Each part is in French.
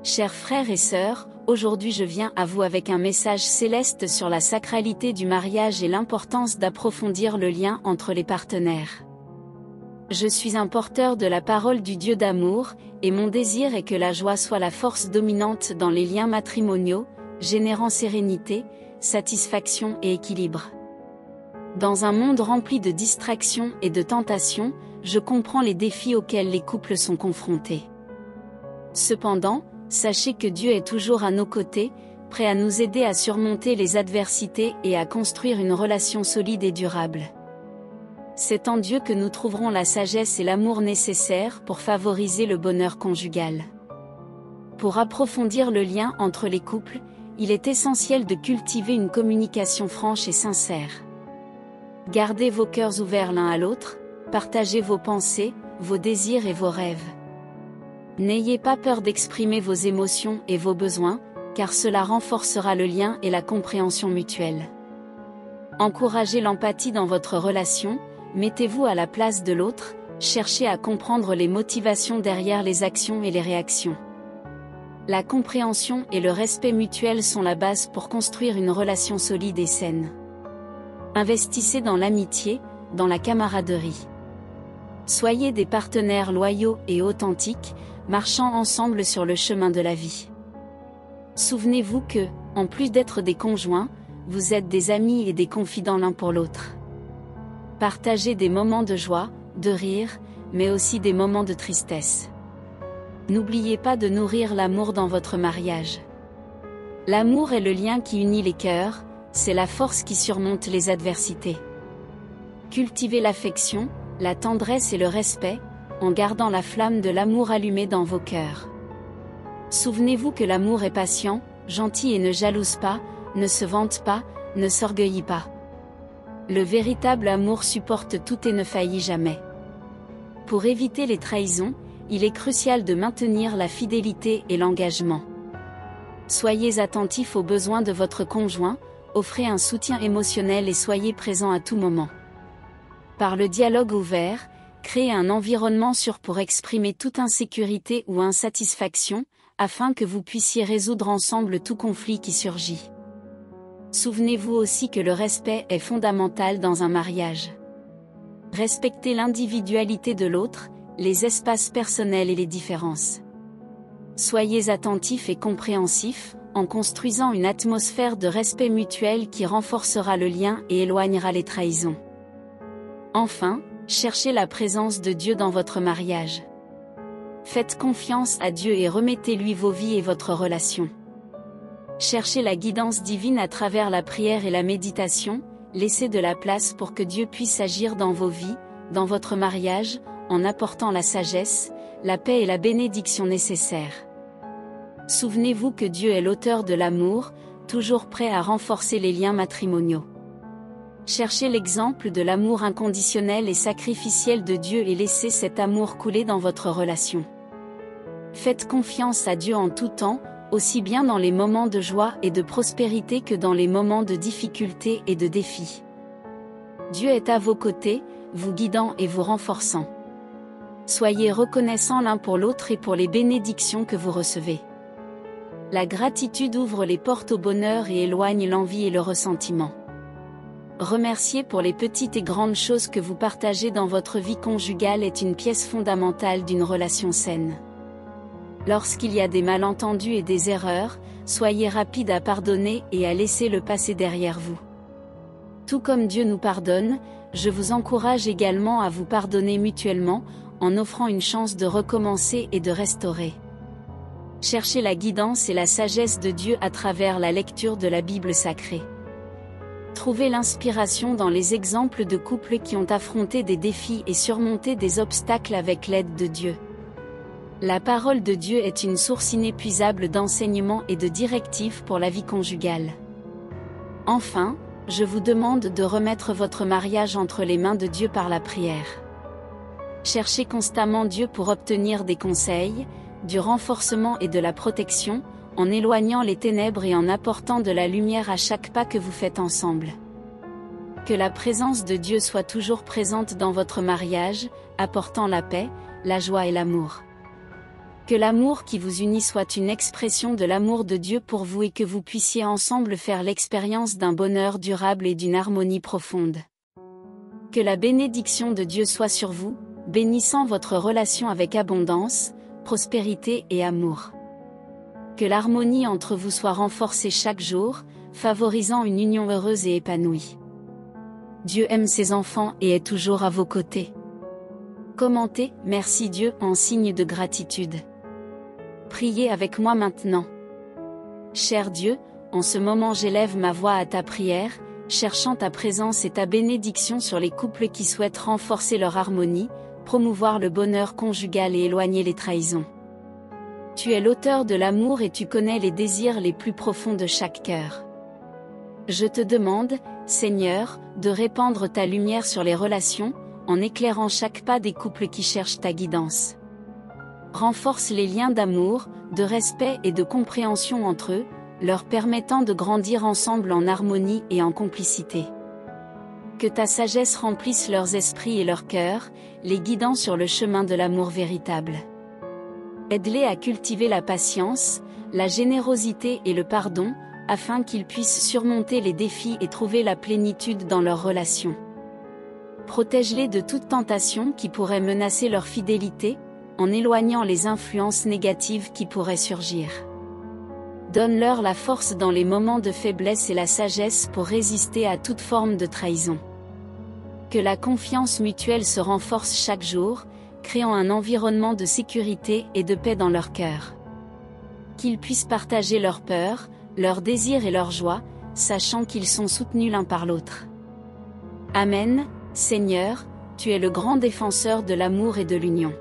Chers frères et sœurs, aujourd'hui je viens à vous avec un message céleste sur la sacralité du mariage et l'importance d'approfondir le lien entre les partenaires. Je suis un porteur de la parole du Dieu d'amour, et mon désir est que la joie soit la force dominante dans les liens matrimoniaux, générant sérénité, satisfaction et équilibre. Dans un monde rempli de distractions et de tentations, je comprends les défis auxquels les couples sont confrontés. Cependant, sachez que Dieu est toujours à nos côtés, prêt à nous aider à surmonter les adversités et à construire une relation solide et durable. C'est en Dieu que nous trouverons la sagesse et l'amour nécessaires pour favoriser le bonheur conjugal. Pour approfondir le lien entre les couples, il est essentiel de cultiver une communication franche et sincère. Gardez vos cœurs ouverts l'un à l'autre, partagez vos pensées, vos désirs et vos rêves. N'ayez pas peur d'exprimer vos émotions et vos besoins, car cela renforcera le lien et la compréhension mutuelle. Encouragez l'empathie dans votre relation, mettez-vous à la place de l'autre, cherchez à comprendre les motivations derrière les actions et les réactions. La compréhension et le respect mutuel sont la base pour construire une relation solide et saine. Investissez dans l'amitié, dans la camaraderie. Soyez des partenaires loyaux et authentiques, marchant ensemble sur le chemin de la vie. Souvenez-vous que, en plus d'être des conjoints, vous êtes des amis et des confidents l'un pour l'autre. Partagez des moments de joie, de rire, mais aussi des moments de tristesse. N'oubliez pas de nourrir l'amour dans votre mariage. L'amour est le lien qui unit les cœurs, c'est la force qui surmonte les adversités. Cultivez l'affection, la tendresse et le respect, en gardant la flamme de l'amour allumée dans vos cœurs. Souvenez-vous que l'amour est patient, gentil et ne jalouse pas, ne se vante pas, ne s'orgueillit pas. Le véritable amour supporte tout et ne faillit jamais. Pour éviter les trahisons, il est crucial de maintenir la fidélité et l'engagement. Soyez attentifs aux besoins de votre conjoint, offrez un soutien émotionnel et soyez présents à tout moment. Par le dialogue ouvert, créez un environnement sûr pour exprimer toute insécurité ou insatisfaction, afin que vous puissiez résoudre ensemble tout conflit qui surgit. Souvenez-vous aussi que le respect est fondamental dans un mariage. Respectez l'individualité de l'autre, les espaces personnels et les différences. Soyez attentifs et compréhensifs, en construisant une atmosphère de respect mutuel qui renforcera le lien et éloignera les trahisons. Enfin, cherchez la présence de Dieu dans votre mariage. Faites confiance à Dieu et remettez-lui vos vies et votre relation. Cherchez la guidance divine à travers la prière et la méditation, laissez de la place pour que Dieu puisse agir dans vos vies, dans votre mariage, en apportant la sagesse, la paix et la bénédiction nécessaires. Souvenez-vous que Dieu est l'auteur de l'amour, toujours prêt à renforcer les liens matrimoniaux. Cherchez l'exemple de l'amour inconditionnel et sacrificiel de Dieu et laissez cet amour couler dans votre relation. Faites confiance à Dieu en tout temps, aussi bien dans les moments de joie et de prospérité que dans les moments de difficulté et de défi. Dieu est à vos côtés, vous guidant et vous renforçant. Soyez reconnaissants l'un pour l'autre et pour les bénédictions que vous recevez. La gratitude ouvre les portes au bonheur et éloigne l'envie et le ressentiment. Remercier pour les petites et grandes choses que vous partagez dans votre vie conjugale est une pièce fondamentale d'une relation saine. Lorsqu'il y a des malentendus et des erreurs, soyez rapides à pardonner et à laisser le passé derrière vous. Tout comme Dieu nous pardonne, je vous encourage également à vous pardonner mutuellement, en offrant une chance de recommencer et de restaurer. Cherchez la guidance et la sagesse de Dieu à travers la lecture de la Bible sacrée. Trouvez l'inspiration dans les exemples de couples qui ont affronté des défis et surmonté des obstacles avec l'aide de Dieu. La parole de Dieu est une source inépuisable d'enseignements et de directives pour la vie conjugale. Enfin, je vous demande de remettre votre mariage entre les mains de Dieu par la prière. Cherchez constamment Dieu pour obtenir des conseils, du renforcement et de la protection, en éloignant les ténèbres et en apportant de la lumière à chaque pas que vous faites ensemble. Que la présence de Dieu soit toujours présente dans votre mariage, apportant la paix, la joie et l'amour. Que l'amour qui vous unit soit une expression de l'amour de Dieu pour vous et que vous puissiez ensemble faire l'expérience d'un bonheur durable et d'une harmonie profonde. Que la bénédiction de Dieu soit sur vous, bénissant votre relation avec abondance, prospérité et amour. Que l'harmonie entre vous soit renforcée chaque jour, favorisant une union heureuse et épanouie. Dieu aime ses enfants et est toujours à vos côtés. Commentez « Merci Dieu » en signe de gratitude. Priez avec moi maintenant. Cher Dieu, en ce moment j'élève ma voix à ta prière, cherchant ta présence et ta bénédiction sur les couples qui souhaitent renforcer leur harmonie, promouvoir le bonheur conjugal et éloigner les trahisons. Tu es l'auteur de l'amour et tu connais les désirs les plus profonds de chaque cœur. Je te demande, Seigneur, de répandre ta lumière sur les relations, en éclairant chaque pas des couples qui cherchent ta guidance. Renforce les liens d'amour, de respect et de compréhension entre eux, leur permettant de grandir ensemble en harmonie et en complicité. Que ta sagesse remplisse leurs esprits et leurs cœurs, les guidant sur le chemin de l'amour véritable. Aide-les à cultiver la patience, la générosité et le pardon, afin qu'ils puissent surmonter les défis et trouver la plénitude dans leurs relations. Protège-les de toute tentation qui pourrait menacer leur fidélité, en éloignant les influences négatives qui pourraient surgir. Donne-leur la force dans les moments de faiblesse et la sagesse pour résister à toute forme de trahison. Que la confiance mutuelle se renforce chaque jour, créant un environnement de sécurité et de paix dans leur cœur. Qu'ils puissent partager leurs peurs, leurs désirs et leurs joies, sachant qu'ils sont soutenus l'un par l'autre. Amen, Seigneur, tu es le grand défenseur de l'amour et de l'union.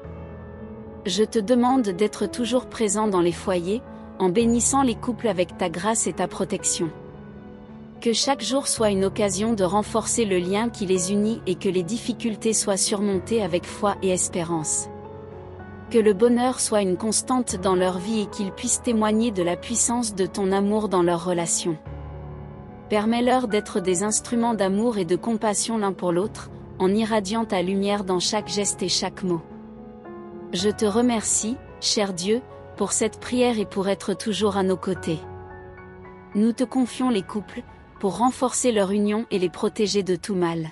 Je te demande d'être toujours présent dans les foyers, en bénissant les couples avec ta grâce et ta protection. Que chaque jour soit une occasion de renforcer le lien qui les unit et que les difficultés soient surmontées avec foi et espérance. Que le bonheur soit une constante dans leur vie et qu'ils puissent témoigner de la puissance de ton amour dans leurs relations. Permets-leur d'être des instruments d'amour et de compassion l'un pour l'autre, en irradiant ta lumière dans chaque geste et chaque mot. Je te remercie, cher Dieu, pour cette prière et pour être toujours à nos côtés. Nous te confions les couples, pour renforcer leur union et les protéger de tout mal.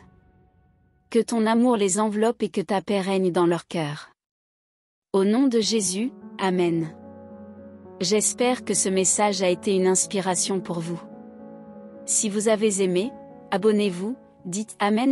Que ton amour les enveloppe et que ta paix règne dans leur cœur. Au nom de Jésus, Amen. J'espère que ce message a été une inspiration pour vous. Si vous avez aimé, abonnez-vous, dites Amen.